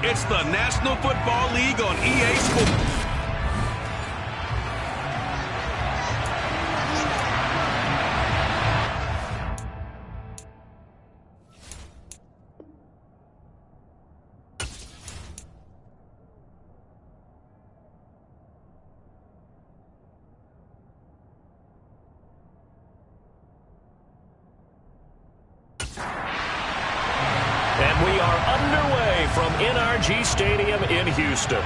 It's the National Football League on EA Sports. And we are underway from NRG Stadium in Houston.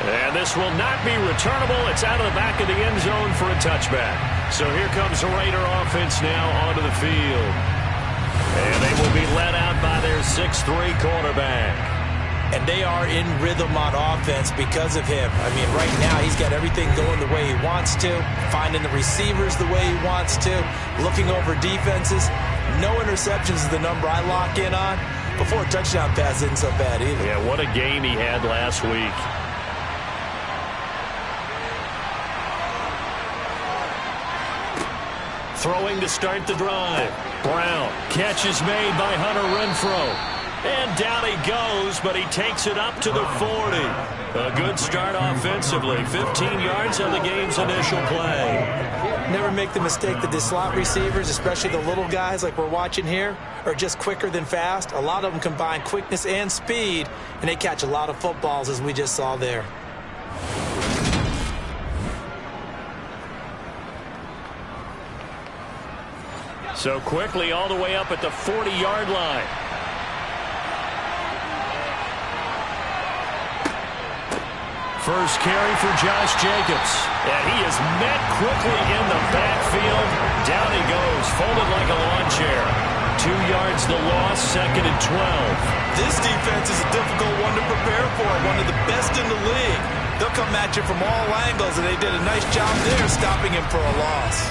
And this will not be returnable. It's out of the back of the end zone for a touchback. So here comes the Raider offense now onto the field. And they will be led out by their 6'3" quarterback. And they are in rhythm on offense because of him. I mean, right now he's got everything going the way he wants to, finding the receivers the way he wants to, looking over defenses. No interceptions is the number I lock in on. Before a touchdown pass isn't so bad either. Yeah, what a game he had last week. Throwing to start the drive. Brown. Catch is made by Hunter Renfrow. And down he goes, but he takes it up to the 40. A good start offensively. 15 yards on the game's initial play. Never make the mistake that the slot receivers, especially the little guys like we're watching here, are just quicker than fast. A lot of them combine quickness and speed, and they catch a lot of footballs, as we just saw there. So quickly all the way up at the 40-yard line. First carry for Josh Jacobs. And he is met quickly in the backfield. Down he goes, folded like a lawn chair. 2 yards the loss, 2nd and 12. This defense is a difficult one to prepare for, one of the best in the league. They'll come at you from all angles, and they did a nice job there stopping him for a loss.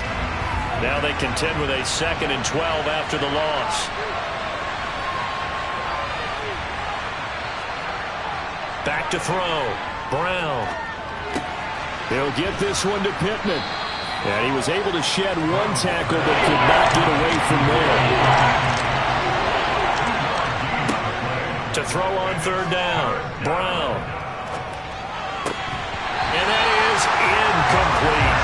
Now they contend with a 2nd and 12 after the loss. Back to throw. Brown. He'll get this one to Pittman. And he was able to shed one tackle but could not get away from there. To throw on 3rd down. Brown. And that is incomplete.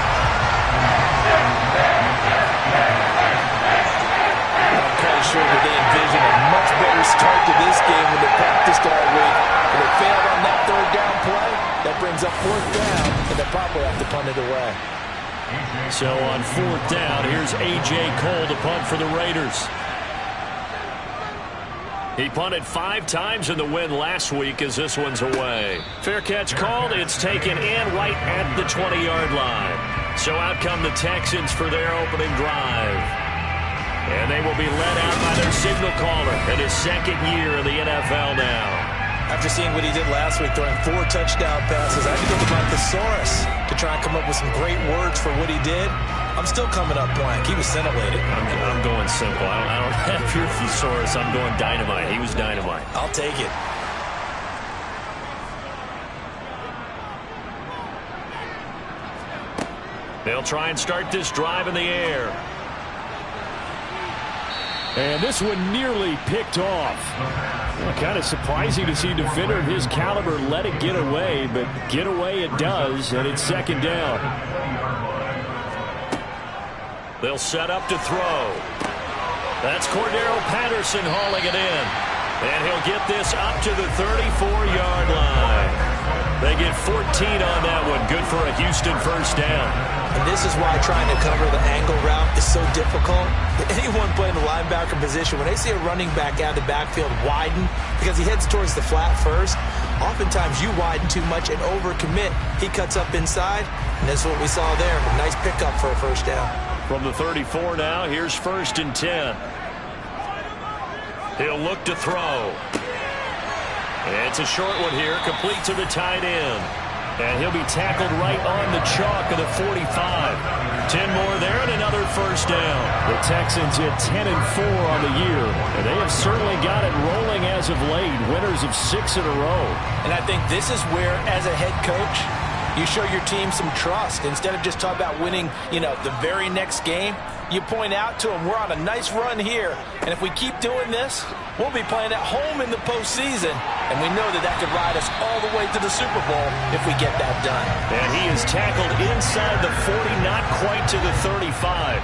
I'm kind of sure that they envision a much better start to this game when they practiced all week. When they failed on that 3rd down play, that brings up 4th down, and they probably have to punt it away. So on 4th down, here's A.J. Cole to punt for the Raiders. He punted 5 times in the win last week as this one's away. Fair catch called. It's taken in right at the 20-yard line. So out come the Texans for their opening drive. And they will be led out by their signal caller in his 2nd year in the NFL now. After seeing what he did last week, throwing 4 touchdown passes, I had to go to my thesaurus to try and come up with some great words for what he did. I'm still coming up blank. He was scintillating. I'm going simple. I don't have your thesaurus. I'm going dynamite. He was dynamite. I'll take it. They'll try and start this drive in the air. And this one nearly picked off. Well, kind of surprising to see a defender of his caliber let it get away, but get away it does, and it's 2nd down. They'll set up to throw. That's Cordero Patterson hauling it in. And he'll get this up to the 34-yard line. They get 14 on that one. Good for a Houston 1st down. And this is why trying to cover the angle route is so difficult. Anyone playing the linebacker position, when they see a running back out of the backfield widen, because he heads towards the flat first, oftentimes you widen too much and overcommit. He cuts up inside, and that's what we saw there. A nice pickup for a 1st down. From the 34 now, here's 1st and 10. He'll look to throw. It's a short one here, complete to the tight end. And he'll be tackled right on the chalk of the 45. 10 more there and another 1st down. The Texans hit 10-4 on the year, and they have certainly got it rolling as of late. Winners of 6 in a row. And I think this is where, as a head coach, You show your team some trust. Instead of just talking about winning, the very next game, you point out to them, we're on a nice run here, and if we keep doing this, we'll be playing at home in the postseason, and we know that could ride us all the way to the Super Bowl if we get that done. And he is tackled inside the 40, not quite to the 35.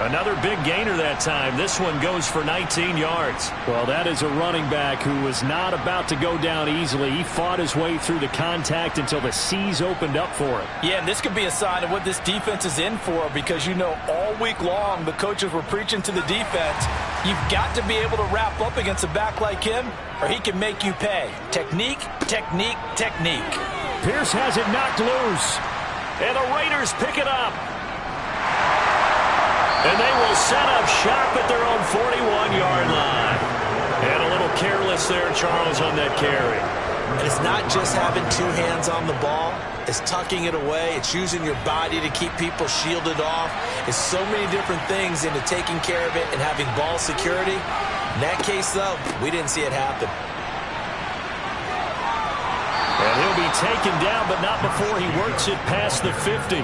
Another big gainer that time. This one goes for 19 yards. Well, that is a running back who was not about to go down easily. He fought his way through the contact until the seas opened up for him. Yeah, and this could be a sign of what this defense is in for, because all week long the coaches were preaching to the defense, you've got to be able to wrap up against a back like him or he can make you pay. Technique, technique, technique. Pierce has it knocked loose, and the Raiders pick it up. And they will set up shop at their own 41-yard line. And a little careless there, Charles, on that carry. And it's not just having two hands on the ball. It's tucking it away. It's using your body to keep people shielded off. It's so many different things into taking care of it and having ball security. In that case, though, we didn't see it happen. And he'll be taken down, but not before he works it past the 50.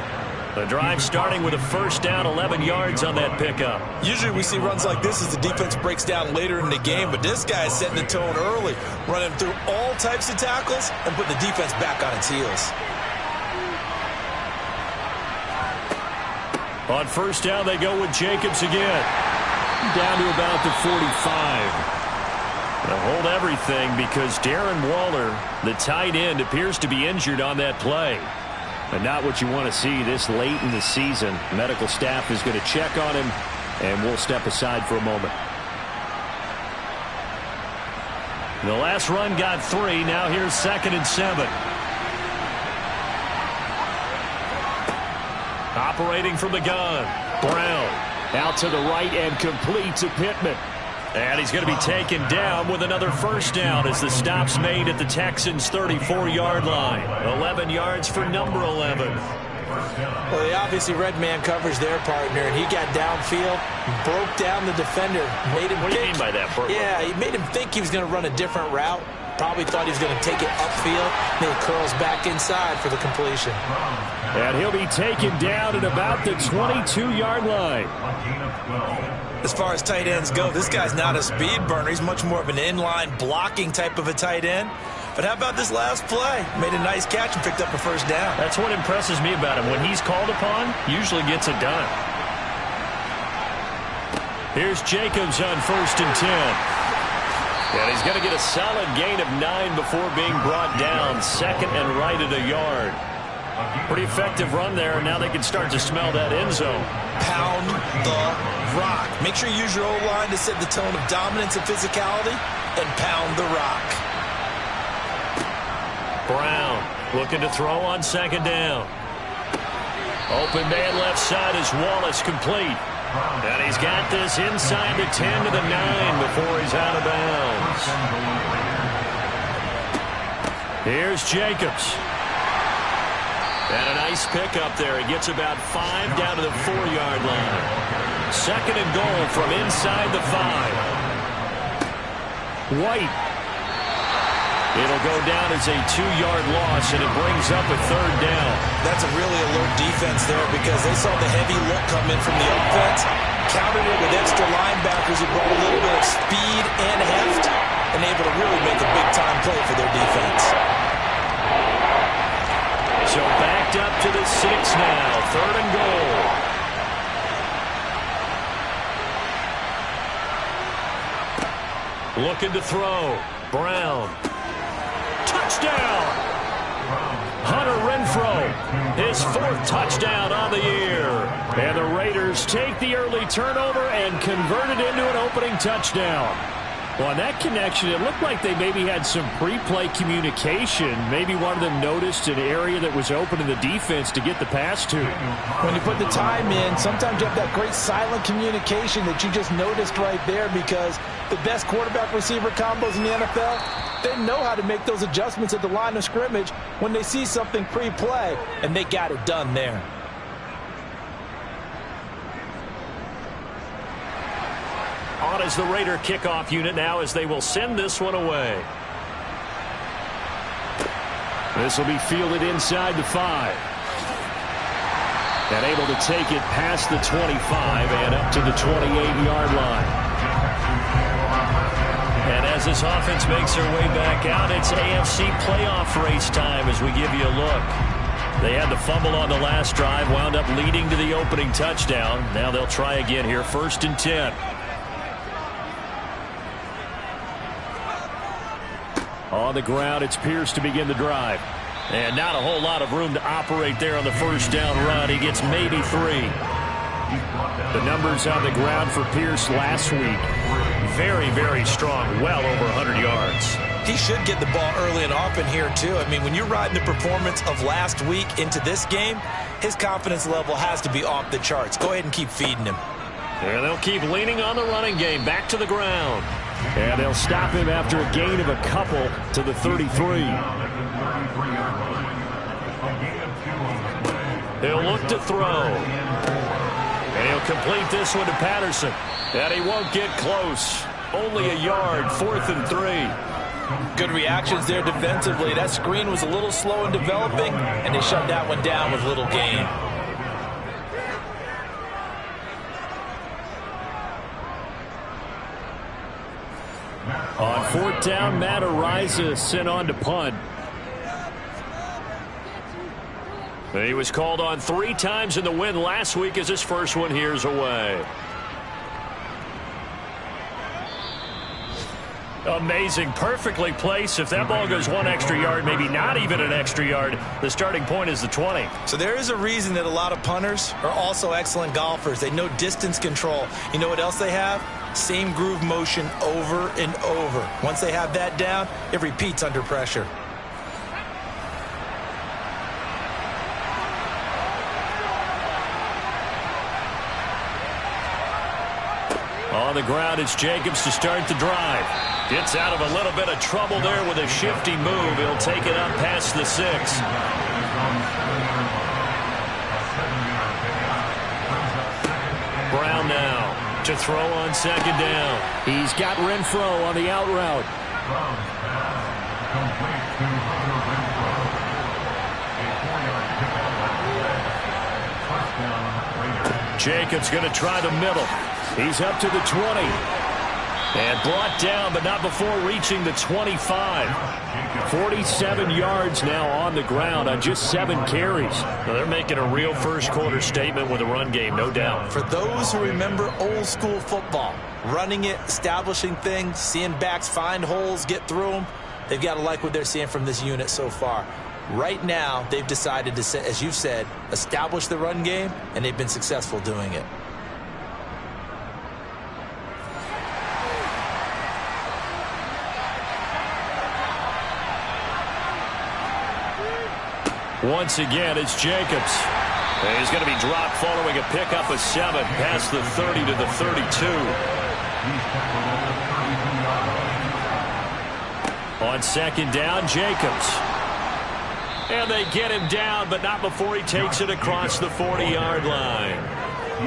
The drive starting with a first down, 11 yards on that pickup. Usually we see runs like this as the defense breaks down later in the game, but this guy is setting the tone early, running through all types of tackles and putting the defense back on its heels. On first down, they go with Jacobs again. Down to about the 45. They'll hold everything because Darren Waller, the tight end, appears to be injured on that play. And not what you want to see this late in the season. Medical staff is going to check on him, and we'll step aside for a moment. The last run got 3. Now here's 2nd and 7. Operating from the gun, Brown. Out to the right and complete to Pittman. And he's going to be taken down with another first down as the stop's made at the Texans' 34-yard line. 11 yards for number 11. Well, they obviously read man coverage their partner, and he got downfield, broke down the defender, made him What do you mean by that, Burt? Yeah, he made him think he was going to run a different route. Probably thought he was going to take it upfield. Then he curls back inside for the completion. And he'll be taken down at about the 22-yard line. As far as tight ends go, this guy's not a speed burner. He's much more of an inline blocking type of a tight end. But how about this last play? Made a nice catch and picked up a first down. That's what impresses me about him. When he's called upon, usually gets it done. Here's Jacobs on 1st and 10. And he's going to get a solid gain of 9 before being brought down. 2nd and right at a yard. Pretty effective run there. Now they can start to smell that end zone. Pound the rock. Make sure you use your O-line to set the tone of dominance and physicality, and pound the rock. Brown looking to throw on 2nd down. Open man left side is Wallace, complete. And he's got this inside the 10 to the 9 before he's out of bounds. Here's Jacobs. And a nice pickup there. He gets about 5 down to the 4-yard line. 2nd and goal from inside the 5. White. It'll go down as a 2-yard loss, and it brings up a 3rd down. That's a really alert defense there because they saw the heavy look come in from the offense, countered it with extra linebackers who brought a little bit of speed and heft, and able to really make a big-time play for their defense. So backed up to the 6 now. 3rd and goal. Looking to throw. Brown. Touchdown! Hunter Renfrow, his 4th touchdown on the year. And the Raiders take the early turnover and convert it into an opening touchdown. Well, on that connection, it looked like they maybe had some pre-play communication. Maybe one of them noticed an area that was open in the defense to get the pass to. When you put the time in, sometimes you have that great silent communication that you just noticed right there, because the best quarterback-receiver combos in the NFL, they know how to make those adjustments at the line of scrimmage when they see something pre-play, and they got it done there. On as the Raider kickoff unit now, as they will send this one away. This will be fielded inside the 5. And able to take it past the 25 and up to the 28-yard line. And as this offense makes their way back out, it's AFC playoff race time as we give you a look. They had the fumble on the last drive, wound up leading to the opening touchdown. Now they'll try again here, 1st and 10. On the ground, it's Pierce to begin the drive. And not a whole lot of room to operate there on the first down run. He gets maybe 3. The numbers on the ground for Pierce last week, very, very strong, well over 100 yards. He should get the ball early and often here, too. I mean, when you're riding the performance of last week into this game, his confidence level has to be off the charts. Go ahead and keep feeding him. And they'll keep leaning on the running game, back to the ground. And they'll stop him after a gain of a couple to the 33. He'll look to throw. And he'll complete this one to Patterson. And he won't get close. Only a yard, 4th and 3. Good reactions there defensively. That screen was a little slow in developing, and they shut that one down with little gain. On 4th down, Matt Ariza sent on to punt. He was called on 3 times in the win last week as his first one here's away. Amazing, perfectly placed. If that ball goes 1 extra yard, maybe not even an extra yard, the starting point is the 20. So there is a reason that a lot of punters are also excellent golfers. They know distance control. You know what else they have? Same groove motion over and over. Once they have that down, it repeats under pressure. On the ground, it's Jacobs to start the drive. Gets out of a little bit of trouble there with a shifty move. He'll take it up past the 6. Brown now to throw on 2nd down. He's got Renfro on the out route. Jacobs going to try the middle. He's up to the 20. And brought down, but not before reaching the 25. 47 yards now on the ground on just 7 carries. Now they're making a real first-quarter statement with a run game, no doubt. For those who remember old-school football, running it, establishing things, seeing backs find holes, get through them, they've got to like what they're seeing from this unit so far. Right now, they've decided to, as you've said, establish the run game, and they've been successful doing it. Once again, it's Jacobs. And he's going to be dropped following a pickup of 7 past the 30 to the 32. On 2nd down, Jacobs. And they get him down, but not before he takes it across the 40-yard line.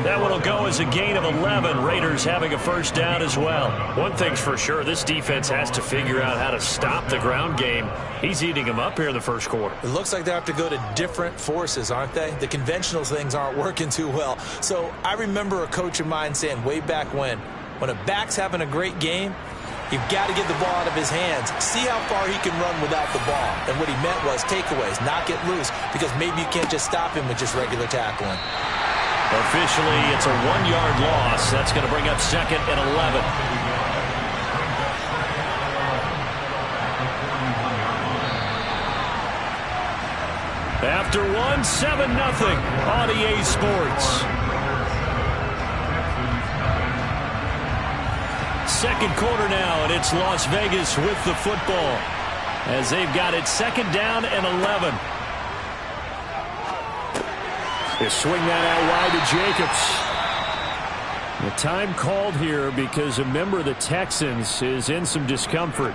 That one will go as a gain of 11. Raiders having a first down as well. One thing's for sure, this defense has to figure out how to stop the ground game. He's eating them up here in the first quarter. It looks like they have to go to different forces, aren't they? The conventional things aren't working too well. So I remember a coach of mine saying way back when a back's having a great game, you've got to get the ball out of his hands. See how far he can run without the ball. And what he meant was takeaways, knock it loose, because maybe you can't just stop him with just regular tackling. Officially, it's a 1-yard loss. That's going to bring up 2nd and 11. After 1, 7-0 on EA Sports. Second quarter now, and it's Las Vegas with the football as they've got it 2nd down and 11. They swing that out wide to Jacobs. The time called here because a member of the Texans is in some discomfort.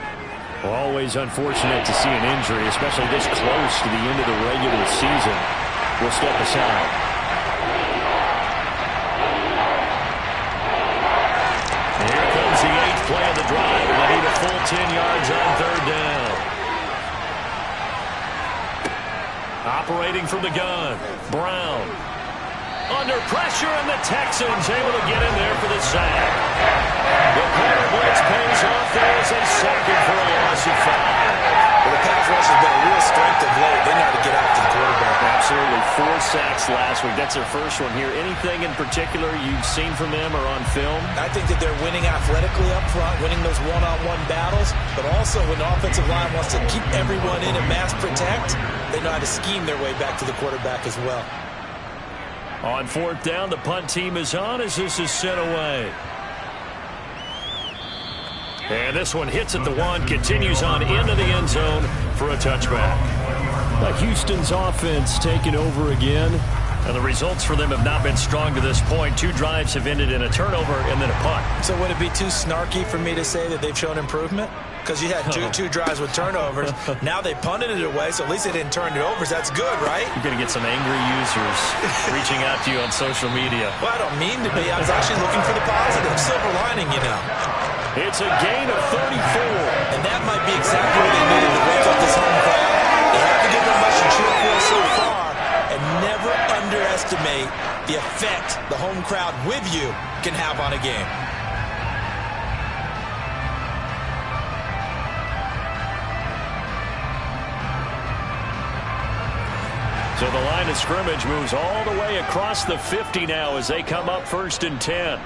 Always unfortunate to see an injury, especially this close to the end of the regular season. We'll step aside. Here comes the 8th play of the drive, and they need a full 10 yards on 3rd down. Operating from the gun, Brown. Under pressure, and the Texans able to get in there for the sack. The corner blitz pays off. There is a second for a loss of 5. Well, the pass rush has been a real strength of late. They know how to get out to the quarterback. Absolutely. 4 sacks last week. That's their first one here. Anything in particular you've seen from them or on film? I think that they're winning athletically up front, winning those one-on-one battles, but also when the offensive line wants to keep everyone in and mass protect, they know how to scheme their way back to the quarterback as well. On 4th down, the punt team is on as this is sent away. And this one hits at the 1, continues on into the end zone for a touchback. Houston's offense taking over again. And the results for them have not been strong to this point. 2 drives have ended in a turnover and then a punt. So would it be too snarky for me to say that they've shown improvement? Because you had two drives with turnovers. Now they punted it away, so at least they didn't turn it over. That's good, right? You're going to get some angry users reaching out to you on social media. Well, I don't mean to be. I was actually looking for the positive. Silver lining, you know. It's a gain of 34. And that might be exactly what they needed to wake up this home crowd. They haven't given them much to cheer for so far. And never underestimate the effect the home crowd with you can have on a game. So the line of scrimmage moves all the way across the 50 now as they come up 1st and 10.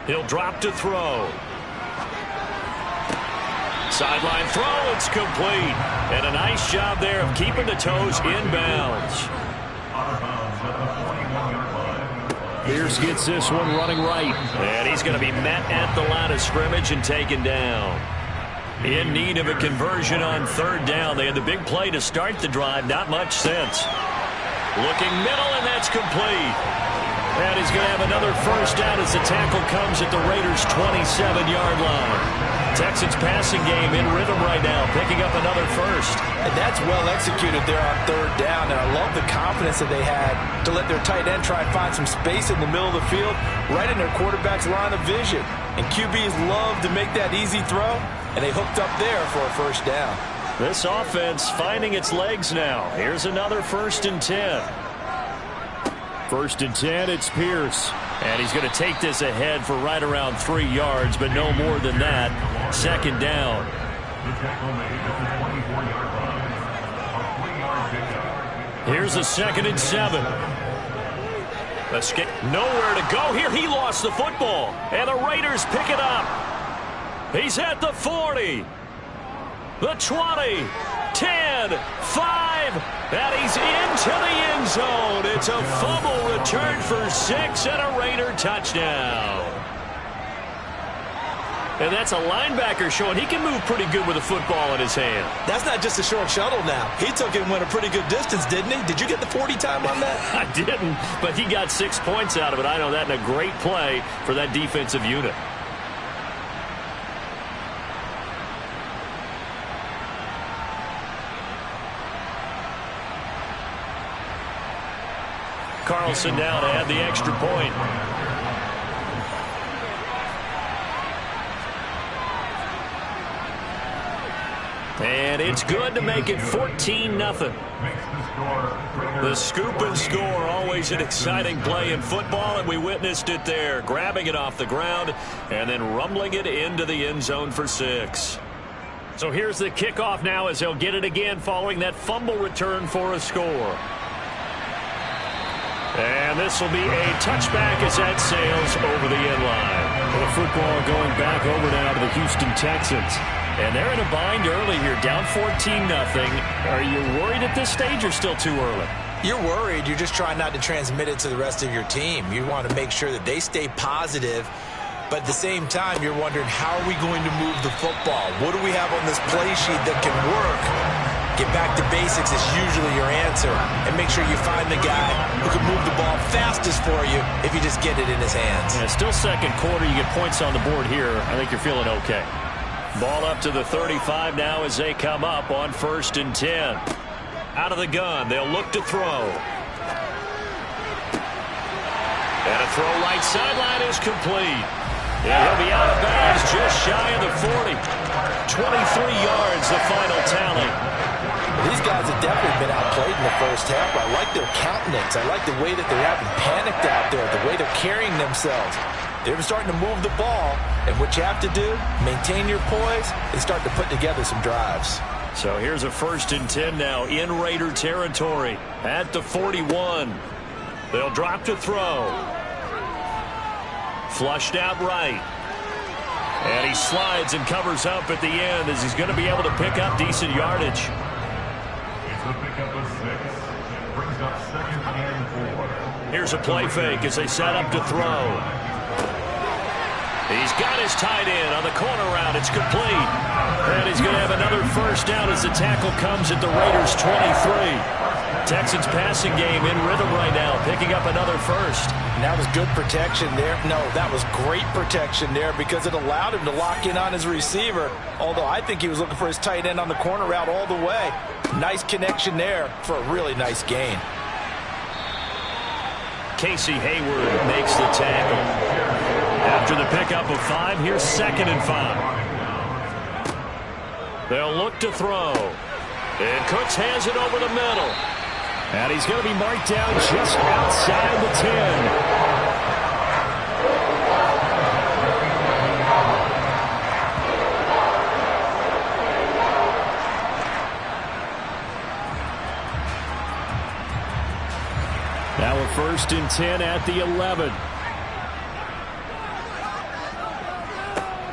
He'll drop to throw. Sideline throw, it's complete. And a nice job there of keeping the toes inbounds. Pierce gets this one running right. And he's going to be met at the line of scrimmage and taken down. In need of a conversion on 3rd down. They had the big play to start the drive. Not much sense. Looking middle, and that's complete. And he's going to have another first down as the tackle comes at the Raiders' 27-yard line. Texans passing game in rhythm right now, picking up another first. And that's well executed there on 3rd down, and I love the confidence that they had to let their tight end try and find some space in the middle of the field, right in their quarterback's line of vision. And QBs love to make that easy throw, and they hooked up there for a first down. This offense finding its legs now. Here's another 1st and 10. 1st and 10, it's Pierce. And he's going to take this ahead for right around 3 yards, but no more than that. 2nd down. Here's a 2nd and 7. Escape. Nowhere to go here. He lost the football. And the Raiders pick it up. He's at the 40. The 20. 10, 5, and he's into the end zone. It's a fumble return for 6 and a Raider touchdown. And that's a linebacker showing he can move pretty good with a football in his hand. That's not just a short shuttle now. He took it and went a pretty good distance, didn't he? Did you get the 40 time on that? I didn't, but he got 6 points out of it. I know that, and a great play for that defensive unit. Carlson now to add the extra point. And it's good to make it 14-0. The scoop and score, always an exciting play in football, and we witnessed it there, grabbing it off the ground and then rumbling it into the end zone for 6. So here's the kickoff now as they'll get it again following that fumble return for a score. And this will be a touchback as that sails over the end line. The football going back over now to the Houston Texans. And they're in a bind early here, down 14-0. Are you worried at this stage or still too early? You're worried. You're just trying not to transmit it to the rest of your team. You want to make sure that they stay positive. But at the same time, you're wondering, how are we going to move the football? What do we have on this play sheet that can work? Get back to basics is usually your answer. And make sure you find the guy who can move the ball fastest for you if you just get it in his hands. Yeah, still second quarter. You get points on the board here. I think you're feeling okay. Ball up to the 35 now as they come up on 1st and 10. Out of the gun. They'll look to throw. And a throw right sideline is complete. And he'll be out of bounds just shy of the 40. 23 yards, the final tally. These guys have definitely been outplayed in the first half, but I like their countenance. I like the way that they haven't panicked out there, the way they're carrying themselves. They're starting to move the ball, and what you have to do, maintain your poise and start to put together some drives. So here's a 1st and 10 now in Raider territory at the 41. They'll drop to throw. Flushed out right. And he slides and covers up at the end as he's going to be able to pick up decent yardage. It's a pickup of 6. Brings up 2nd and 4. Here's a play fake as they set up to throw. He's got his tight end on the corner route. It's complete. And he's going to have another 1st down as the tackle comes at the Raiders' 23. Texans passing game in rhythm right now, picking up another 1st. And that was good protection there. No, that was great protection there because it allowed him to lock in on his receiver. Although I think he was looking for his tight end on the corner route all the way. Nice connection there for a really nice gain. Casey Hayward makes the tackle. After the pickup of 5, here's 2nd and 5. They'll look to throw. And Cooks hands it over the middle. And he's going to be marked down just outside the 10. Now a 1st and 10 at the 11.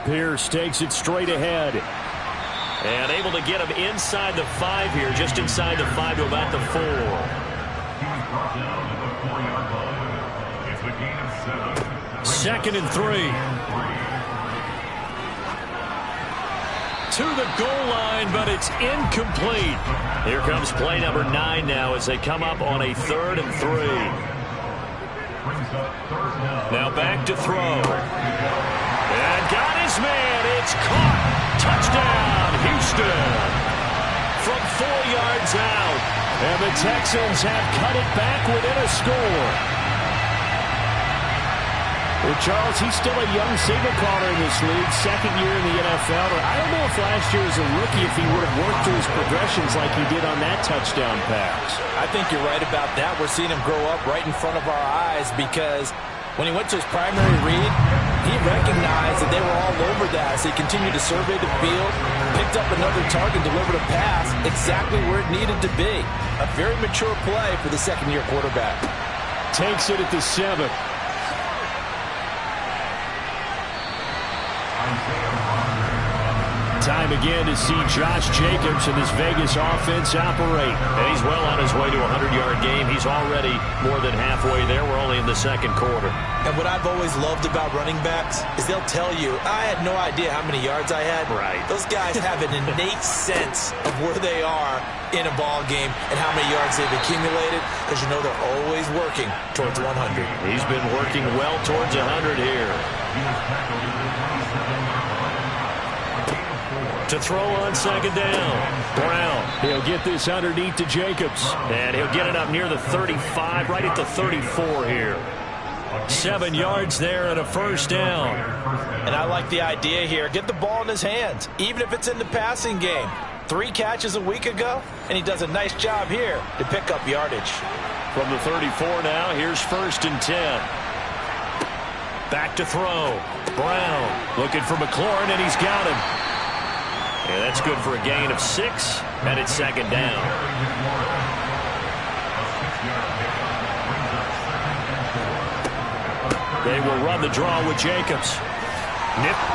Pierce takes it straight ahead. And able to get him inside the 5 here, just inside the 5 to about the 4. He's brought down at the 4-yard line. It's a gain of 7. 2nd and 3. To the goal line, but it's incomplete. Here comes play number 9 now as they come up on a 3rd and 3. Now back to throw. And got his man. It's caught. Touchdown, Houston. From 4 yards out. And the Texans have cut it back within a score. Well, Charles, he's still a young signal caller in this league, 2nd year in the NFL. I don't know if last year as a rookie if he would have worked through his progressions like he did on that touchdown pass. I think you're right about that. We're seeing him grow up right in front of our eyes because when he went to his primary read, he recognized that they were all over that as he continued to survey the field, picked up another target, delivered a pass exactly where it needed to be. A very mature play for the 2nd-year quarterback. Takes it at the 7. Time again to see Josh Jacobs and this Vegas offense operate. And he's well on his way to a 100-yard game. He's already more than halfway there. We're only in the 2nd quarter. And what I've always loved about running backs is they'll tell you, I had no idea how many yards I had. Right. Those guys have an innate sense of where they are in a ball game and how many yards they've accumulated because you know they're always working towards 100. He's been working well towards 100 here. To throw on 2nd down. Brown. He'll get this underneath to Jacobs. And he'll get it up near the 35, right at the 34 here. 7 yards there and a 1st down. And I like the idea here. Get the ball in his hands, even if it's in the passing game. 3 catches a week ago, and he does a nice job here to pick up yardage. From the 34 now, here's 1st and 10. Back to throw. Brown looking for McLaurin, and he's got him. And that's good for a gain of 6, and it's 2nd down. They will run the draw with Jacobs.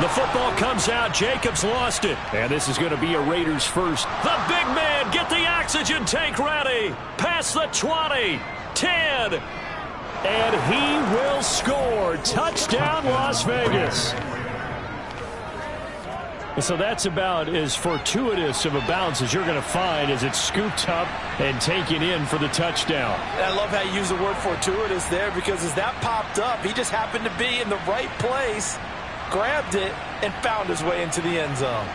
The football comes out. Jacobs lost it. And this is going to be a Raiders 1st. The big man, get the oxygen tank ready. Past the 20, 10. And he will score. Touchdown, Las Vegas. So that's about as fortuitous of a bounce as you're going to find as it's scooped up and taken in for the touchdown. And I love how you use the word fortuitous there because as that popped up, he just happened to be in the right place, grabbed it, and found his way into the end zone.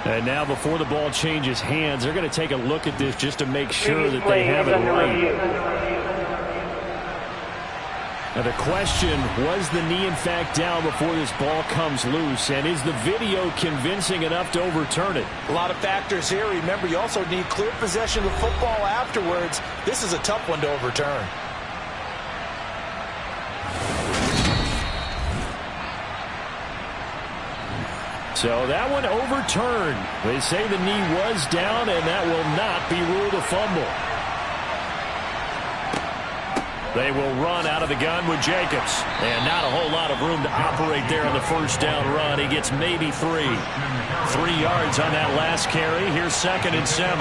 And now before the ball changes hands, they're going to take a look at this just to make sure that they have it right. Now the question, was the knee in fact down before this ball comes loose, and is the video convincing enough to overturn it? A lot of factors here. Remember, you also need clear possession of the football afterwards. This is a tough one to overturn. So that one overturned. They say the knee was down, and that will not be ruled a fumble. They will run out of the gun with Jacobs. And not a whole lot of room to operate there on the first down run. He gets maybe 3. 3 yards on that last carry. Here's 2nd and 7.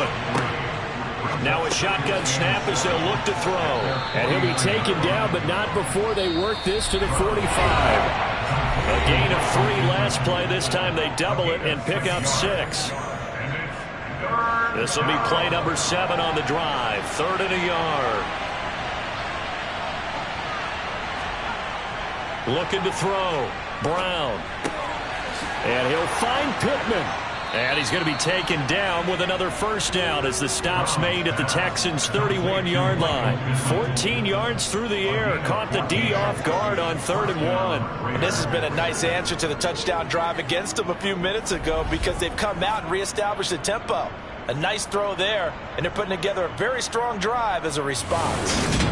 Now a shotgun snap as they'll look to throw. And he'll be taken down, but not before they work this to the 45. A gain of 3 last play. This time they double it and pick up 6. This will be play number 7 on the drive. 3rd and a yard. Looking to throw. Brown. And he'll find Pittman. And he's going to be taken down with another first down as the stop's made at the Texans' 31-yard line. 14 yards through the air. Caught the D off guard on 3rd and 1. And this has been a nice answer to the touchdown drive against them a few minutes ago because they've come out and reestablished the tempo. A nice throw there, and they're putting together a very strong drive as a response.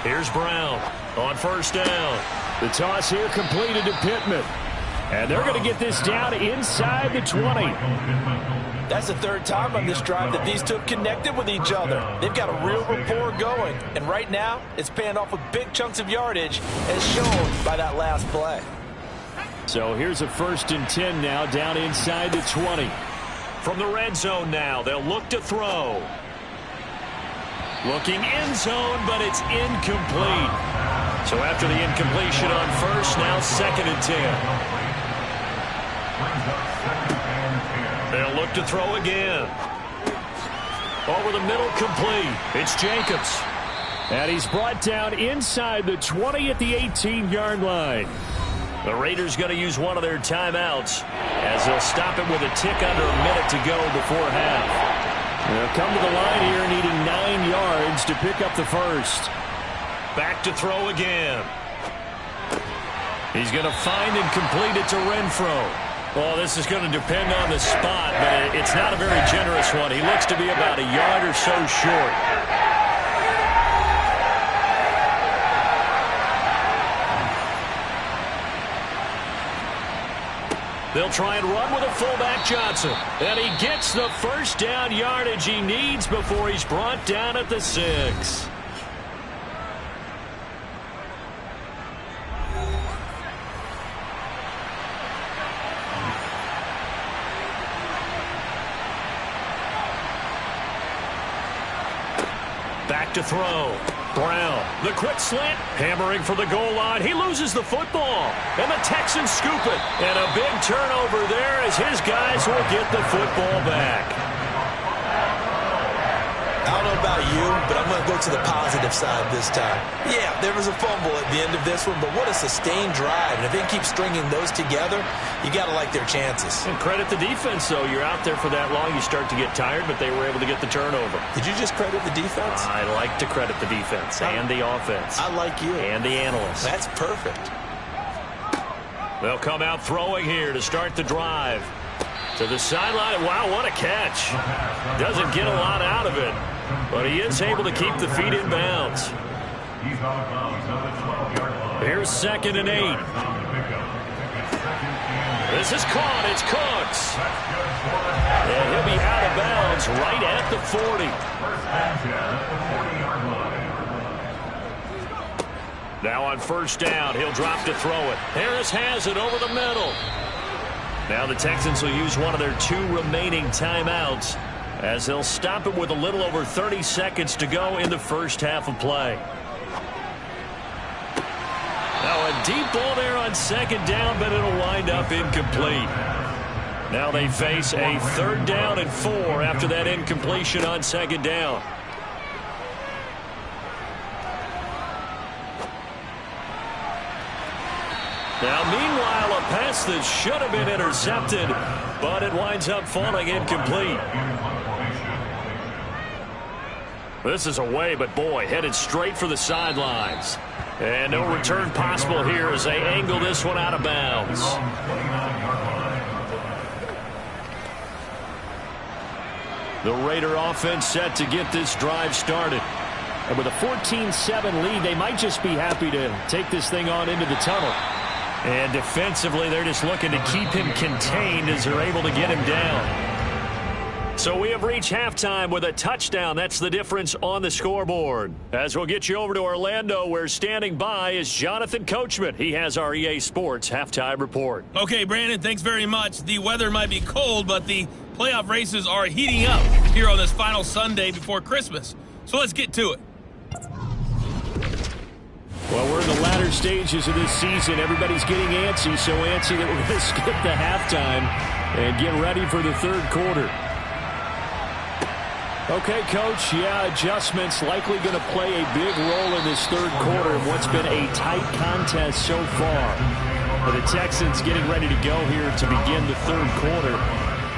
Here's Brown on first down. The toss here completed to Pittman. And they're going to get this down inside the 20. That's the 3rd time on this drive that these two have connected with each other. They've got a real rapport going. And right now, it's paying off with big chunks of yardage as shown by that last play. So here's a 1st and 10 now down inside the 20. From the red zone now, they'll look to throw. Looking end zone, but it's incomplete. So after the incompletion on first, now 2nd and 10. They'll look to throw again. Over the middle, complete. It's Jacobs. And he's brought down inside the 20 at the 18-yard line. The Raiders going to use one of their timeouts as they'll stop it with a tick under a minute to go before half. They'll come to the line here needing 9 yards to pick up the first. Back to throw again. He's going to find and complete it to Renfro. Well, this is going to depend on the spot, but it's not a very generous one. He looks to be about a yard or so short. They'll try and run with a fullback, Johnson. And he gets the first down yardage he needs before he's brought down at the 6. Back to throw. Brown, the quick slant, hammering for the goal line. He loses the football, and the Texans scoop it. And a big turnover there as his guys will get the football back. I don't know about you, but I'm going to go to the positive side this time. Yeah, there was a fumble at the end of this one, but what a sustained drive. And if they keep stringing those together, you got to like their chances. And credit the defense, though. You're out there for that long, you start to get tired, but they were able to get the turnover. Did you just credit the defense? I like to credit the defense and the offense. I like you. And the analysts. That's perfect. They'll come out throwing here to start the drive. To the sideline. Wow, what a catch. Doesn't get a lot out of it, but he is able to keep the feet in bounds. Here's 2nd and 8. This is caught. It's Cooks. And he'll be out of bounds right at the 40. Now on first down, he'll drop to throw it. Harris has it over the middle. Now the Texans will use one of their 2 remaining timeouts as they'll stop it with a little over 30 seconds to go in the first half of play. Now a deep ball there on 2nd down, but it'll wind up incomplete. Now they face a 3rd down and 4 after that incompletion on 2nd down. Now, meanwhile, a pass that should have been intercepted, but it winds up falling incomplete. This is away, but boy, headed straight for the sidelines. And no return possible here as they angle this one out of bounds. The Raider offense set to get this drive started. And with a 14-7 lead, they might just be happy to take this thing on into the tunnel. And defensively, they're just looking to keep him contained as they're able to get him down. So we have reached halftime with a touchdown. That's the difference on the scoreboard. As we'll get you over to Orlando, where standing by is Jonathan Coachman. He has our EA Sports halftime report. Okay, Brandon, thanks very much. The weather might be cold, but the playoff races are heating up here on this final Sunday before Christmas. So let's get to it. Well, we're in the latter stages of this season. Everybody's getting antsy, so antsy that we're going to skip the halftime and get ready for the third quarter. Okay, Coach, yeah, adjustments likely going to play a big role in this third quarter in what's been a tight contest so far. But the Texans getting ready to go here to begin the third quarter.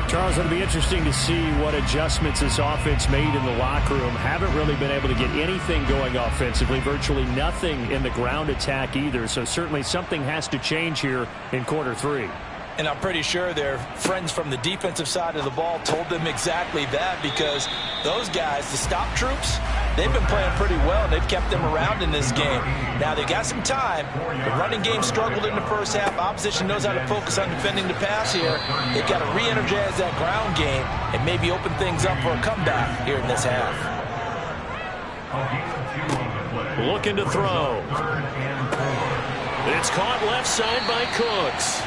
Charles, it'll be interesting to see what adjustments this offense made in the locker room. Haven't really been able to get anything going offensively, virtually nothing in the ground attack either. So certainly something has to change here in quarter three. And I'm pretty sure their friends from the defensive side of the ball told them exactly that, because those guys, the stop troops, they've been playing pretty well. They've kept them around in this game. Now, they got some time. The running game struggled in the first half. Opposition knows how to focus on defending the pass here. They've got to re-energize that ground game and maybe open things up for a comeback here in this half. Looking to throw. It's caught left side by Cooks.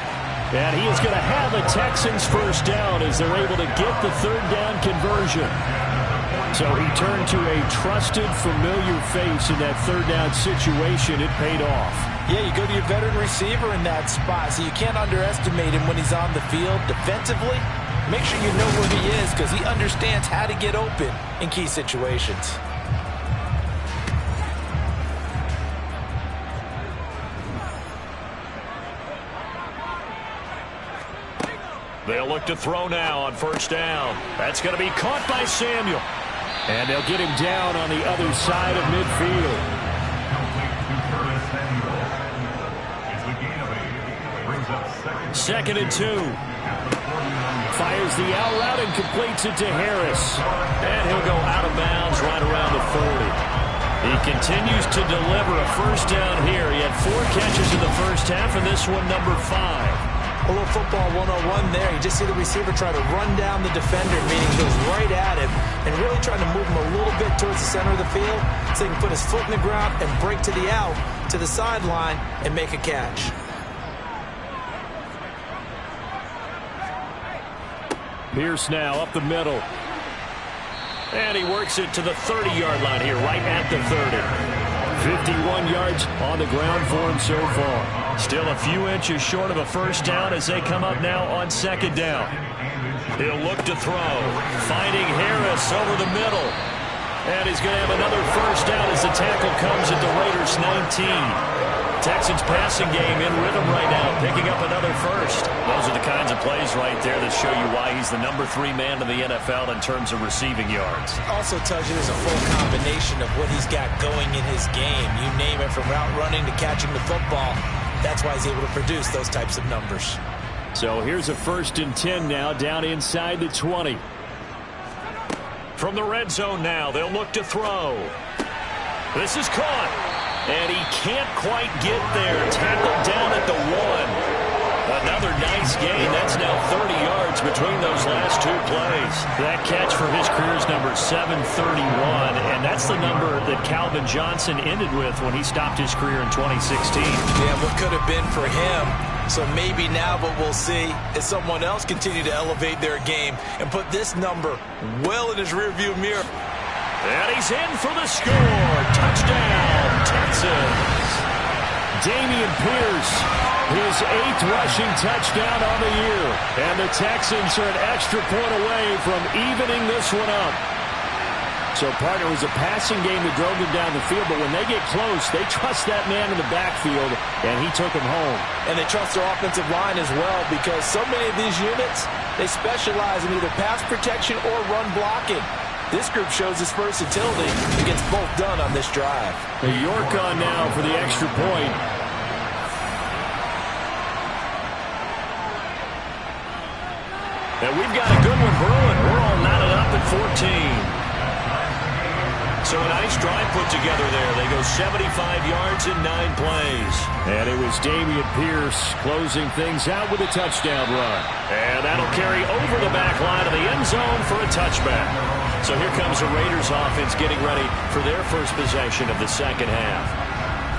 And he is going to have the Texans first down as they're able to get the third down conversion. So he turned to a trusted, familiar face in that third down situation. It paid off. Yeah, you go to your veteran receiver in that spot, so you can't underestimate him when he's on the field. Defensively, make sure you know where he is, because he understands how to get open in key situations. They'll look to throw now on first down. That's going to be caught by Samuel. And they'll get him down on the other side of midfield. Second and 2. Fires the out route and completes it to Harris. And he'll go out of bounds right around the 40. He continues to deliver a first down here. He had 4 catches in the first half, and this one number 5. A little football 101 there. You just see the receiver try to run down the defender, meaning he goes right at him and really trying to move him a little bit towards the center of the field so he can put his foot in the ground and break to the out, to the sideline, and make a catch. Pierce now up the middle. And he works it to the 30-yard line here, right at the 30. 51 yards on the ground for him so far. Still a few inches short of a first down as they come up now on second down. He'll look to throw. Finding Harris over the middle. And he's going to have another first down as the tackle comes at the Raiders' 19. Texans passing game in rhythm right now, picking up another first. Those are the kinds of plays right there that show you why he's the number 3 man in the NFL in terms of receiving yards. Also tells you there's a full combination of what he's got going in his game. You name it, from route running to catching the football. That's why he's able to produce those types of numbers. So here's a 1st and 10 now, down inside the 20. From the red zone now, they'll look to throw. This is caught. And he can't quite get there. Tackled down at the 1. Another nice gain. That's now 30 yards between those last 2 plays. That catch for his career is number 731, and that's the number that Calvin Johnson ended with when he stopped his career in 2016. Yeah, what could have been for him. So maybe now what we'll see is someone else continue to elevate their game and put this number well in his rearview mirror. And he's in for the score. Touchdown, Texans. Dameon Pierce, his 8th rushing touchdown on the year. And the Texans are an extra point away from evening this one up. So, partner, it was a passing game that drove them down the field, but when they get close, they trust that man in the backfield, and he took him home. And they trust their offensive line as well, because so many of these units, they specialize in either pass protection or run blocking. This group shows its versatility and gets both done on this drive. York on now for the extra point. And we've got a good one brewing. We're all knotted up at 14. So a nice drive put together there. They go 75 yards in 9 plays. And it was Dameon Pierce closing things out with a touchdown run. And that'll carry over the back line of the end zone for a touchback. So here comes the Raiders offense getting ready for their first possession of the second half.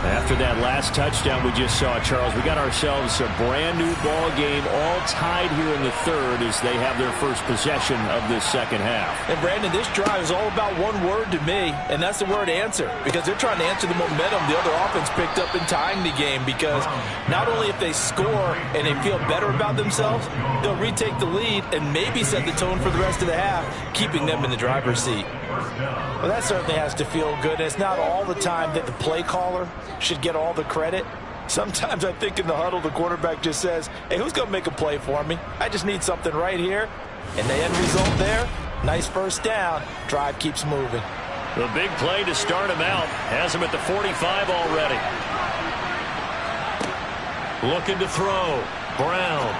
After that last touchdown we just saw, Charles, we got ourselves a brand new ball game, all tied here in the third as they have their first possession of this second half. And Brandon, this drive is all about one word to me, and that's the word answer, because they're trying to answer the momentum the other offense picked up in tying the game, because not only if they score and they feel better about themselves, they'll retake the lead and maybe set the tone for the rest of the half, keeping them in the driver's seat. Well, that certainly has to feel good. It's not all the time that the play caller should get all the credit. Sometimes I think in the huddle, the quarterback just says, hey, who's going to make a play for me? I just need something right here. And the end result there, nice first down. Drive keeps moving. The big play to start him out has him at the 45 already. Looking to throw. Brown.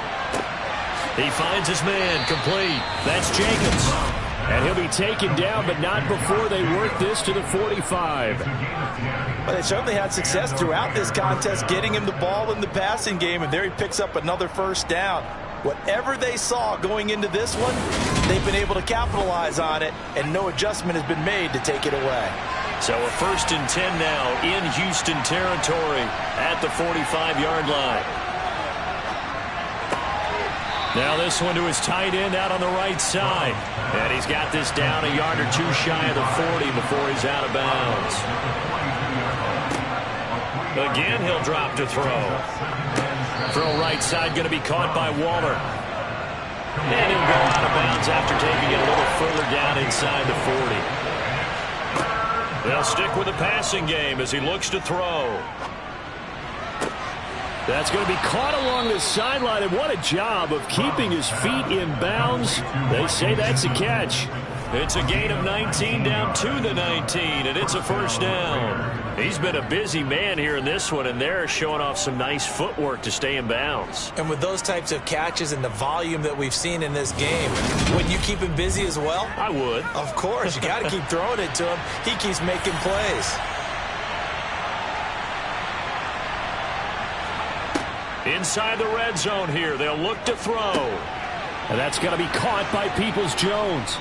He finds his man complete. That's Jacobs. And he'll be taken down, but not before they work this to the 45. But they certainly had success throughout this contest, getting him the ball in the passing game, and there he picks up another first down. Whatever they saw going into this one, they've been able to capitalize on it, and no adjustment has been made to take it away. So a 1st and 10 now in Houston territory at the 45-yard line. Now this one to his tight end out on the right side. And he's got this down a yard or two shy of the 40 before he's out of bounds. Again, he'll drop to throw. Throw right side going to be caught by Waller. And he'll go out of bounds after taking it a little further down inside the 40. They'll stick with the passing game as he looks to throw. That's going to be caught along the sideline, and what a job of keeping his feet in bounds. They say that's a catch. It's a gain of 19 down to the 19, and it's a first down. He's been a busy man here in this one, and they're showing off some nice footwork to stay in bounds. And with those types of catches and the volume that we've seen in this game, wouldn't you keep him busy as well? I would. Of course. You got to keep throwing it to him. He keeps making plays. Inside the red zone here, they'll look to throw. And that's going to be caught by Peoples-Jones.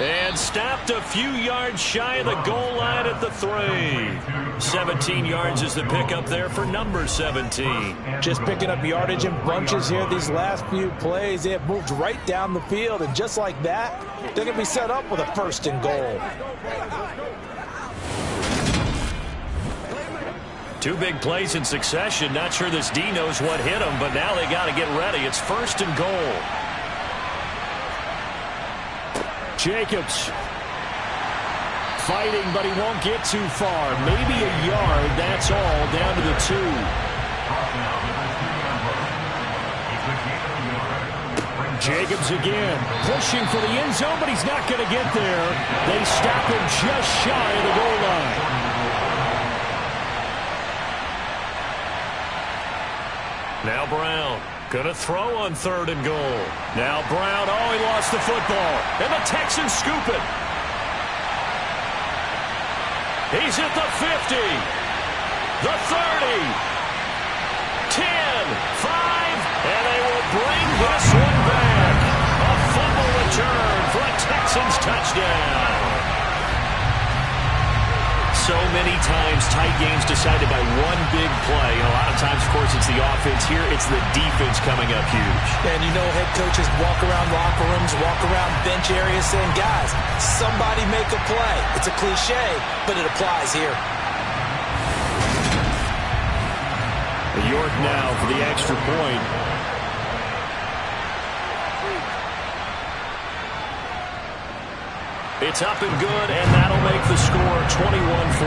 And stopped a few yards shy of the goal line at the 3. 17 yards is the pickup there for number 17. Just picking up yardage in bunches here these last few plays. They have moved right down the field, and just like that, they're going to be set up with a 1st and goal. 2 big plays in succession. Not sure this D knows what hit him, but now they got to get ready. It's 1st and goal. Jacobs fighting, but he won't get too far. Maybe a yard, that's all, down to the 2. Jacobs again, pushing for the end zone, but he's not going to get there. They stop him just shy of the goal line. Now Brown, gonna throw on 3rd and goal. Now Brown, oh, he lost the football. And the Texans scoop it. He's at the 50, the 30, 10, 5, and they will bring this one back. A fumble return for a Texans touchdown. So many times tight games decided by one big play. And a lot of times, of course, it's the offense. Here, it's the defense coming up huge. And you know head coaches walk around locker rooms, walk around bench areas saying, guys, somebody make a play. It's a cliche, but it applies here. York now for the extra point. It's up and good, and that'll make the score 21-14.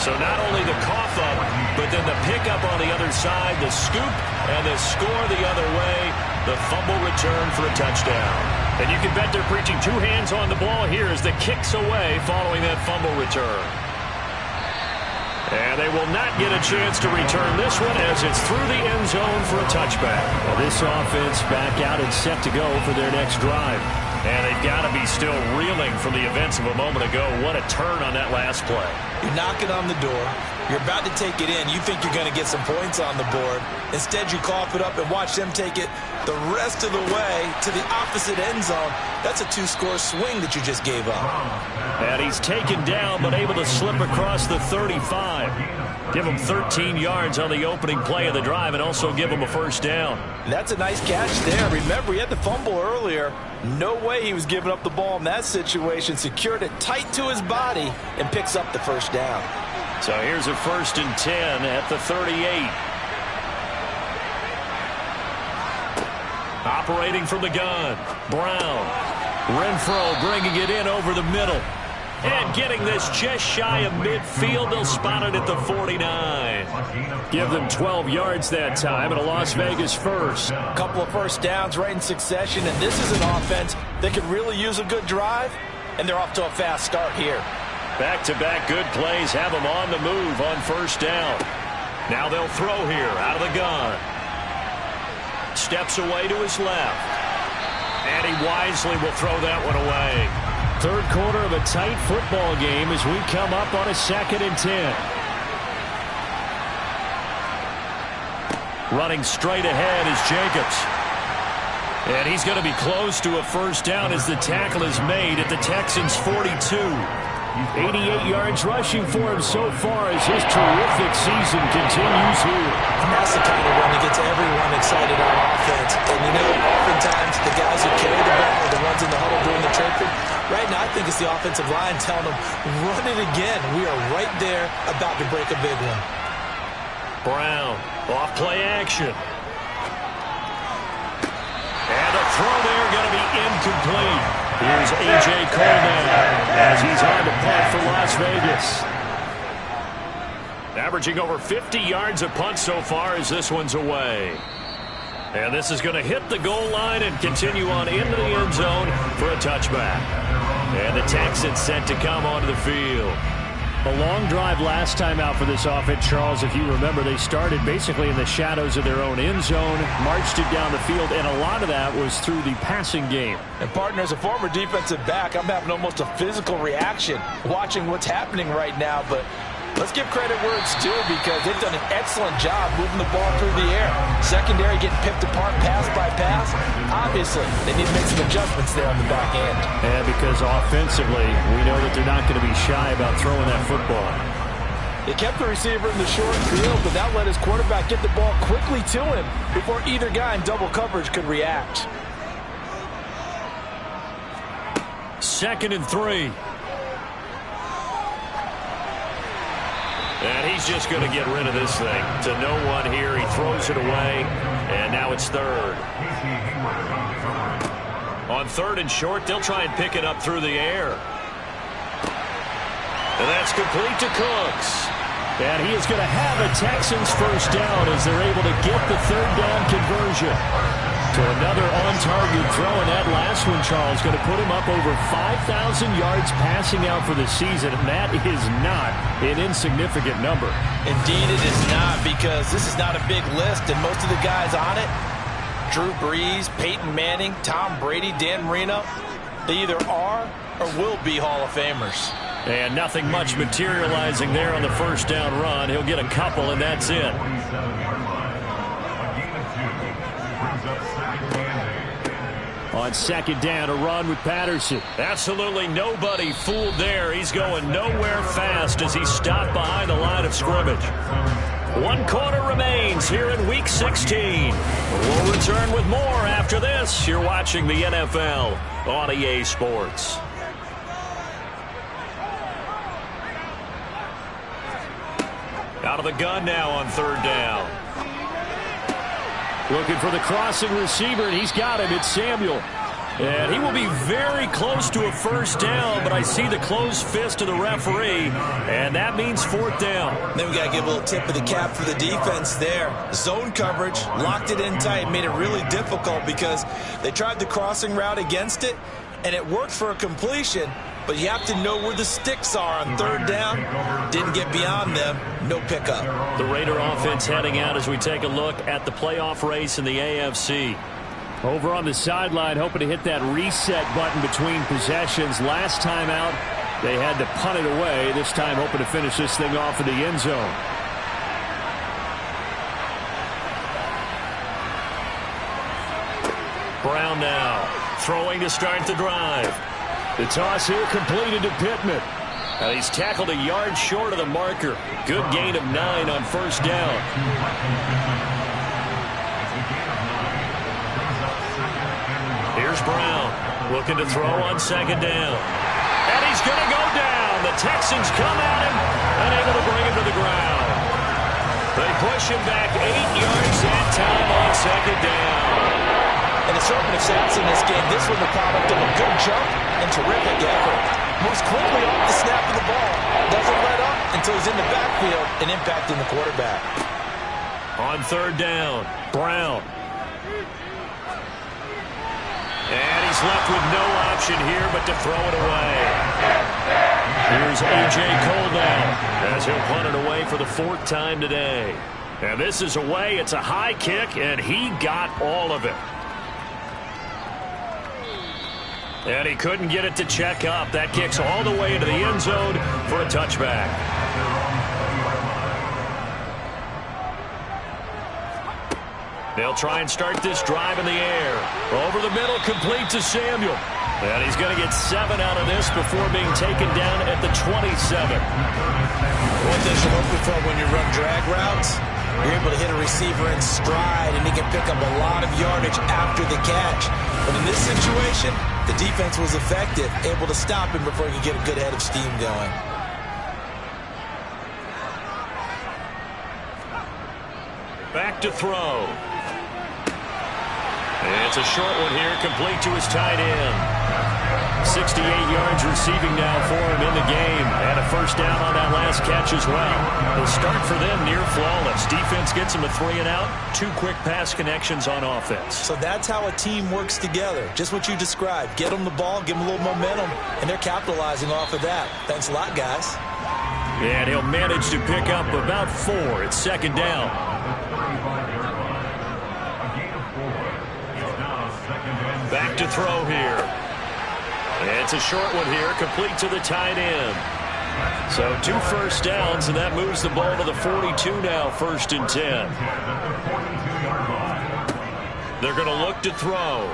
So not only the cough up, but then the pickup on the other side, the scoop, and the score the other way, the fumble return for a touchdown. And you can bet they're preaching two hands on the ball here as the kick's away following that fumble return. And they will not get a chance to return this one as it's through the end zone for a touchback. Well, this offense back out and set to go for their next drive. And they've got to be still reeling from the events of a moment ago. What a turn on that last play. You're knocking on the door. You're about to take it in. You think you're going to get some points on the board. Instead, you cough it up and watch them take it the rest of the way to the opposite end zone. That's a two-score swing that you just gave up. And he's taken down, but able to slip across the 35. Give him 13 yards on the opening play of the drive and also give him a first down. That's a nice catch there. Remember, he had the fumble earlier. No way he was giving up the ball in that situation. Secured it tight to his body and picks up the first down. So here's a 1st and 10 at the 38. Operating from the gun, Brown. Renfro bringing it in over the middle. And getting this just shy of midfield. They'll spot it at the 49. Give them 12 yards that time and a Las Vegas first. A couple of first downs right in succession, and this is an offense that could really use a good drive, and they're off to a fast start here. Back-to-back good plays have them on the move on first down. Now they'll throw here out of the gun. Steps away to his left. And he wisely will throw that one away. Third quarter of a tight football game as we come up on a 2nd and 10. Running straight ahead is Jacobs. And he's going to be close to a first down as the tackle is made at the Texans' 42. 88 yards rushing for him so far as his terrific season continues here. And that's the kind of run that gets everyone excited on offense. And you know, oftentimes the guys who carry the ball are the ones in the huddle doing the chirping. Right now, I think it's the offensive line telling them, run it again. We are right there about to break a big one. Brown, off play action. And a throw there going to be incomplete. Here's A.J. Coleman as he's on to punt for Las Vegas. Averaging over 50 yards a punt so far as this one's away. And this is going to hit the goal line and continue on into the end zone for a touchback. And the Texans set to come onto the field. A long drive last time out for this offense, Charles. If you remember, they started basically in the shadows of their own end zone, marched it down the field, and a lot of that was through the passing game. And partner, as a former defensive back, I'm having almost a physical reaction watching what's happening right now. But let's give credit where it's due because they've done an excellent job moving the ball through the air. Secondary getting picked apart pass by pass. Obviously, they need to make some adjustments there on the back end. And because offensively, we know that they're not going to be shy about throwing that football. They kept the receiver in the short field, but that let his quarterback get the ball quickly to him before either guy in double coverage could react. 2nd and 3. And he's just going to get rid of this thing. To no one here. He throws it away. And now it's 3rd. On 3rd and short, they'll try and pick it up through the air. And that's complete to Cooks. And he is going to have a Texans first down as they're able to get the 3rd down conversion. To another on-target throw, and that last one, Charles, going to put him up over 5,000 yards passing out for the season, and that is not an insignificant number. Indeed it is not, because this is not a big list, and most of the guys on it, Drew Brees, Peyton Manning, Tom Brady, Dan Marino, they either are or will be Hall of Famers. And nothing much materializing there on the first down run. He'll get a couple, and that's it. On 2nd down, a run with Patterson. Absolutely nobody fooled there. He's going nowhere fast as he's stopped behind the line of scrimmage. 1 quarter remains here in Week 16. We'll return with more after this. You're watching the NFL on EA Sports. Out of the gun now on 3rd down. Looking for the crossing receiver, and he's got him. It's Samuel. And he will be very close to a first down, but I see the closed fist of the referee, and that means fourth down. Then we got to give a little tip of the cap for the defense there. Zone coverage, locked it in tight, made it really difficult because they tried the crossing route against it, and it worked for a completion, but you have to know where the sticks are on third down. Didn't get beyond them, no pickup. The Raider offense heading out as we take a look at the playoff race in the AFC. Over on the sideline, hoping to hit that reset button between possessions. Last time out, they had to punt it away. This time, hoping to finish this thing off in the end zone. Brown now, throwing to start the drive. The toss here completed to Pittman. He's tackled a yard short of the marker. Good gain of 9 on first down. Here's Brown, looking to throw on second down. And he's going to go down. The Texans come at him, unable to bring him to the ground. They push him back 8 yards that time on second down. And it's opening stats in this game. This was the product of a good jump and terrific effort. Moves quickly off the snap of the ball. Doesn't let up until he's in the backfield and impacting the quarterback. On third down, Brown. And he's left with no option here but to throw it away. Here's A.J. Cole now as he'll punt it away for the 4th time today. And this is away. It's a high kick, and he got all of it. And he couldn't get it to check up. That kicks all the way into the end zone for a touchback. They'll try and start this drive in the air. Over the middle, complete to Samuel. And he's going to get 7 out of this before being taken down at the 27. What they should look for when you run drag routes, you're able to hit a receiver in stride, and he can pick up a lot of yardage after the catch. But in this situation, the defense was effective, able to stop him before he could get a good head of steam going. Back to throw. It's a short one here, complete to his tight end. 68 yards receiving now for him in the game. And a first down on that last catch as well. The start for them near flawless. Defense gets them a 3 and out. 2 quick pass connections on offense. So that's how a team works together. Just what you described. Get them the ball, give them a little momentum, and they're capitalizing off of that. Thanks a lot, guys. And he'll manage to pick up about 4. It's second down. Back to throw here. It's a short one here, complete to the tight end. So 2 first downs, and that moves the ball to the 42 now, 1st and 10. They're going to look to throw.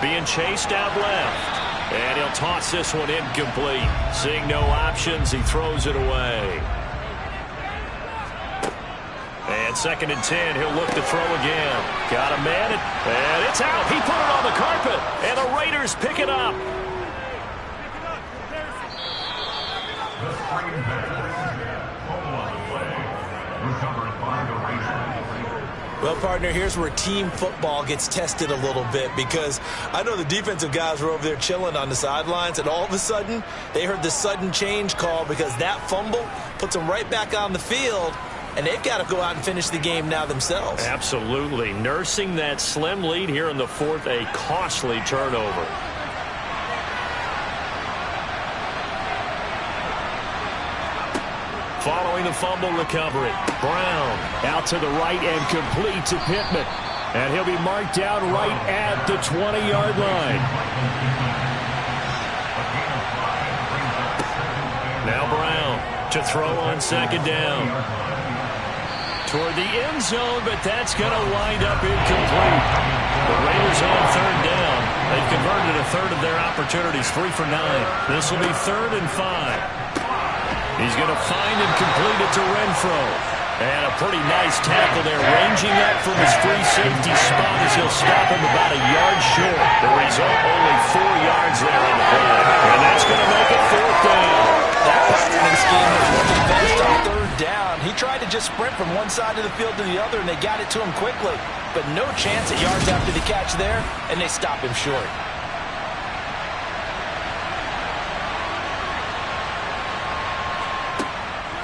Being chased out left. And he'll toss this one incomplete. Seeing no options, he throws it away. And 2nd and 10, he'll look to throw again. Got a man, and it's out. He put it on the carpet, and the Raiders pick it up. Well, partner, here's where team football gets tested a little bit, because I know the defensive guys were over there chilling on the sidelines, and all of a sudden they heard the sudden change call because that fumble puts them right back on the field, and they've got to go out and finish the game now themselves. Absolutely. Nursing that slim lead here in the 4th, a costly turnover. Following the fumble recovery, Brown out to the right and complete to Pittman. And he'll be marked down right at the 20-yard line. Now Brown to throw on second down. Toward the end zone, but that's going to wind up incomplete. The Raiders on third down. They've converted a third of their opportunities, 3 for 9. This will be 3rd and 5. He's going to find and complete it to Renfro. And a pretty nice tackle there, ranging up from his free safety spot as he'll stop him about a yard short. The result, only 4 yards there on the play. And that's going to make it 4th down. That passing scheme was working best on 3rd down. He tried to just sprint from one side of the field to the other, and they got it to him quickly. But no chance at yards after the catch there, and they stop him short.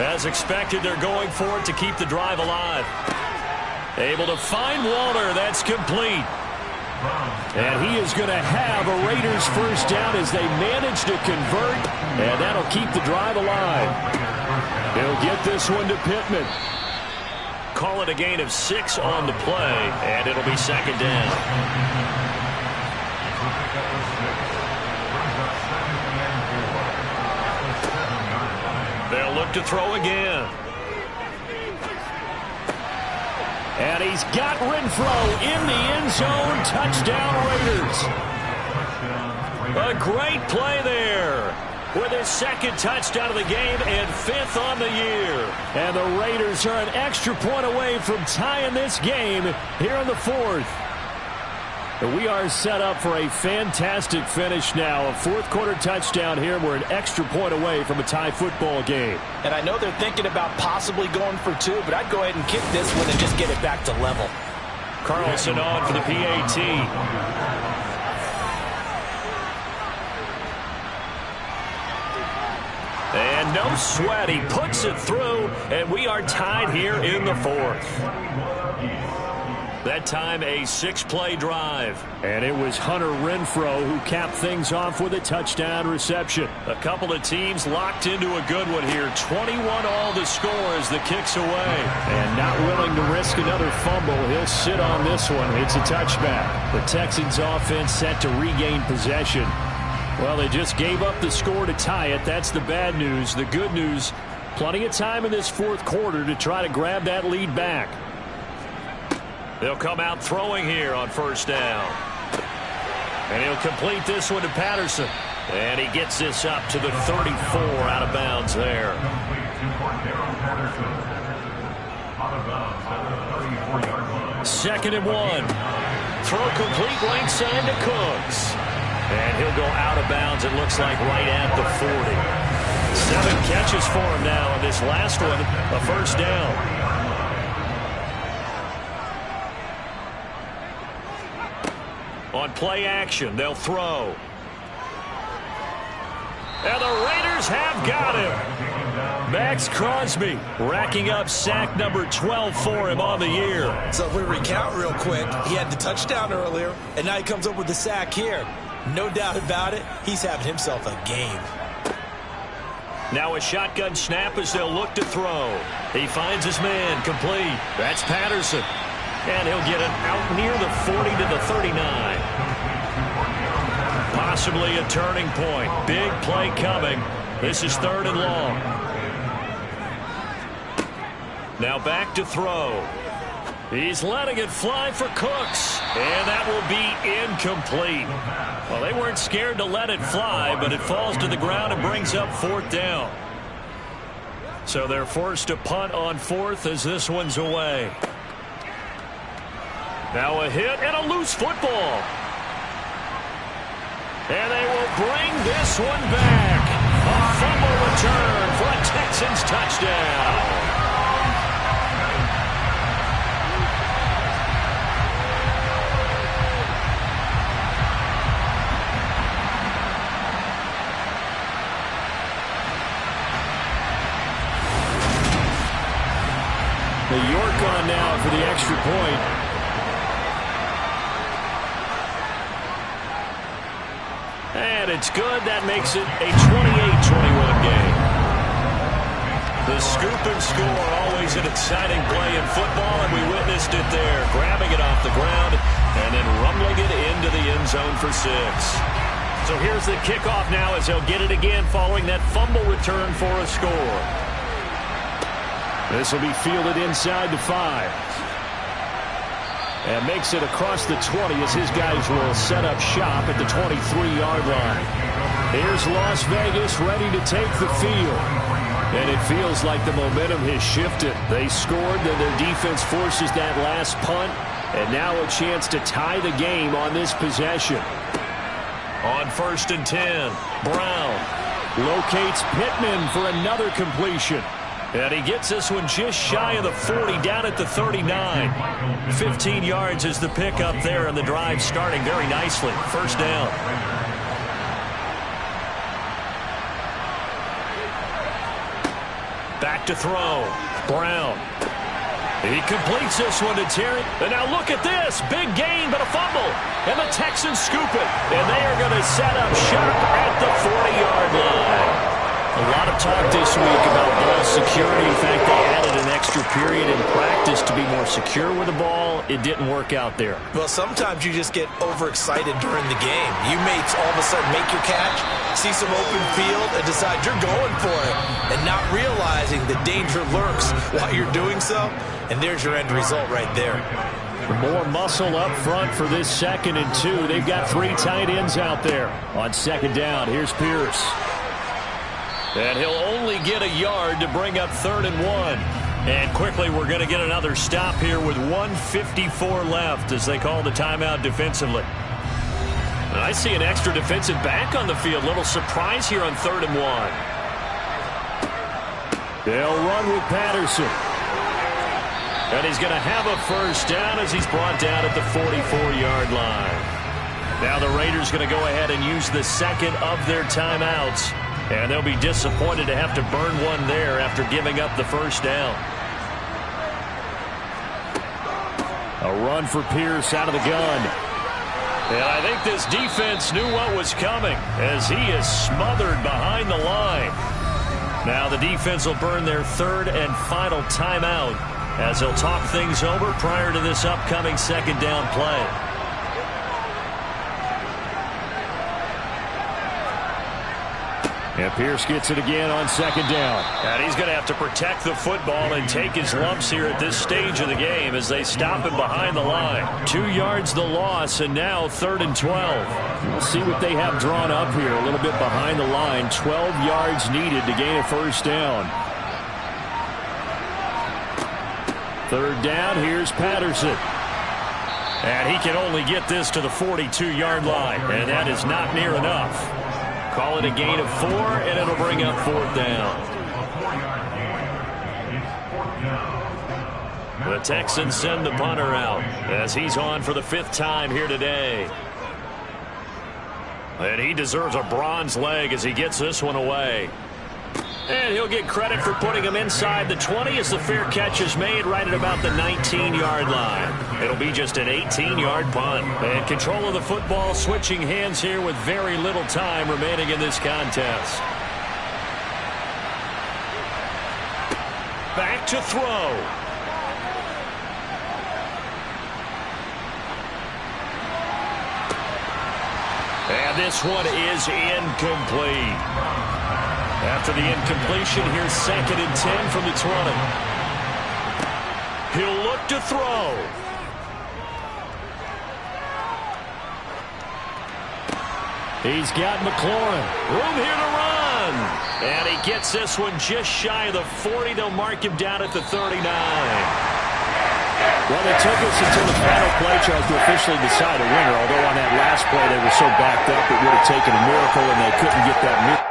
As expected, they're going for it to keep the drive alive. Able to find Walter. That's complete. And he is going to have a Raiders first down as they manage to convert, and that'll keep the drive alive. He'll get this one to Pittman. Call it a gain of 6 on the play, and it'll be second down. They'll look to throw again. And he's got Renfro in the end zone. Touchdown, Raiders. A great play there with his second touchdown of the game and 5th on the year. And the Raiders are an extra point away from tying this game here in the 4th. We are set up for a fantastic finish now. A fourth-quarter touchdown here. We're an extra point away from a tie football game. And I know they're thinking about possibly going for 2, but I'd go ahead and kick this one and just get it back to level. Carlson on for the PAT. And no sweat. He puts it through, and we are tied here in the 4th. That time a 6-play drive. And it was Hunter Renfro who capped things off with a touchdown reception. A couple of teams locked into a good one here. 21 all to score as the kick's away. And not willing to risk another fumble. He'll sit on this one. It's a touchback. The Texans offense set to regain possession. Well, they just gave up the score to tie it. That's the bad news. The good news, plenty of time in this 4th quarter to try to grab that lead back. They'll come out throwing here on first down. And he'll complete this one to Patterson. And he gets this up to the 34 out of bounds there. Second and 1. Throw complete right side to Cooks. And he'll go out of bounds, it looks like, right at the 40. 7 catches for him now, and this last one, a first down. On play action, they'll throw. And the Raiders have got him. Max Crosby racking up sack number 12 for him on the year. So if we recount real quick, he had the touchdown earlier, and now he comes up with the sack here. No doubt about it, he's having himself a game. Now a shotgun snap as they'll look to throw. He finds his man, complete. That's Patterson. And he'll get it out near the 40 to the 39. Possibly a turning point. Big play coming. This is 3rd and long. Now back to throw. He's letting it fly for Cooks. And that will be incomplete. Well, they weren't scared to let it fly, but it falls to the ground and brings up 4th down. So they're forced to punt on 4th as this one's away. Now a hit and a loose football. And they will bring this one back. A fumble return for a Texans touchdown. The York on now for the extra point. And it's good. That makes it a 28-21 game. The scoop and score, always an exciting play in football, and we witnessed it there. Grabbing it off the ground and then rumbling it into the end zone for 6. So here's the kickoff now as they'll get it again following that fumble return for a score. This will be fielded inside the 5. And makes it across the 20 as his guys will set up shop at the 23-yard line. Here's Las Vegas ready to take the field. And it feels like the momentum has shifted. They scored, then their defense forces that last punt. And now a chance to tie the game on this possession. On 1st and 10, Brown locates Pittman for another completion. And he gets this one just shy of the 40, down at the 39. 15 yards is the pickup there, and the drive starting very nicely. First down. Back to to throw. Brown. He completes this one to Terry. And now look at this. Big gain, but a fumble. And the Texans scoop it. And they are going to set up shop at the 40-yard line. A lot of talk this week about ball security. In fact, they added an extra period in practice to be more secure with the ball. It didn't work out there. Well, sometimes you just get overexcited during the game. You may all of a sudden make your catch, see some open field, and decide you're going for it, and not realizing the danger lurks while you're doing so. And there's your end result right there. More muscle up front for this 2nd and 2. They've got 3 tight ends out there. On 2nd down, here's Pierce. And he'll only get a yard to bring up 3rd and 1. And quickly, we're going to get another stop here with 1:54 left as they call the timeout defensively. And I see an extra defensive back on the field. Little surprise here on 3rd and 1. They'll run with Patterson. And he's going to have a first down as he's brought down at the 44-yard line. Now the Raiders going to go ahead and use the 2nd of their timeouts. And they'll be disappointed to have to burn one there after giving up the first down. A run for Pierce out of the gun. And I think this defense knew what was coming as he is smothered behind the line. Now the defense will burn their 3rd and final timeout as they'll talk things over prior to this upcoming 2nd down play. And Pierce gets it again on 2nd down. And he's going to have to protect the football and take his lumps here at this stage of the game as they stop him behind the line. 2 yards the loss, and now 3rd and 12. We'll see what they have drawn up here. A little bit behind the line. 12 yards needed to gain a first down. 3rd down, here's Patterson. And he can only get this to the 42-yard line, and that is not near enough. Call it a gain of 4, and it'll bring up 4th down. The Texans send the punter out as he's on for the 5th time here today. And he deserves a bronze leg as he gets this one away. And he'll get credit for putting him inside the 20 as the fair catch is made right at about the 19-yard line. It'll be just an 18-yard punt. And control of the football switching hands here with very little time remaining in this contest. Back to throw. And this one is incomplete. After the incompletion, here's 2nd and 10 from the 20. He'll look to throw. He's got McLaurin. Room here to run. And he gets this one just shy of the 40. They'll mark him down at the 39. Well, it took us until the final play, Charles, to officially decide a winner. Although on that last play they were so backed up it would have taken a miracle, and they couldn't get that miracle.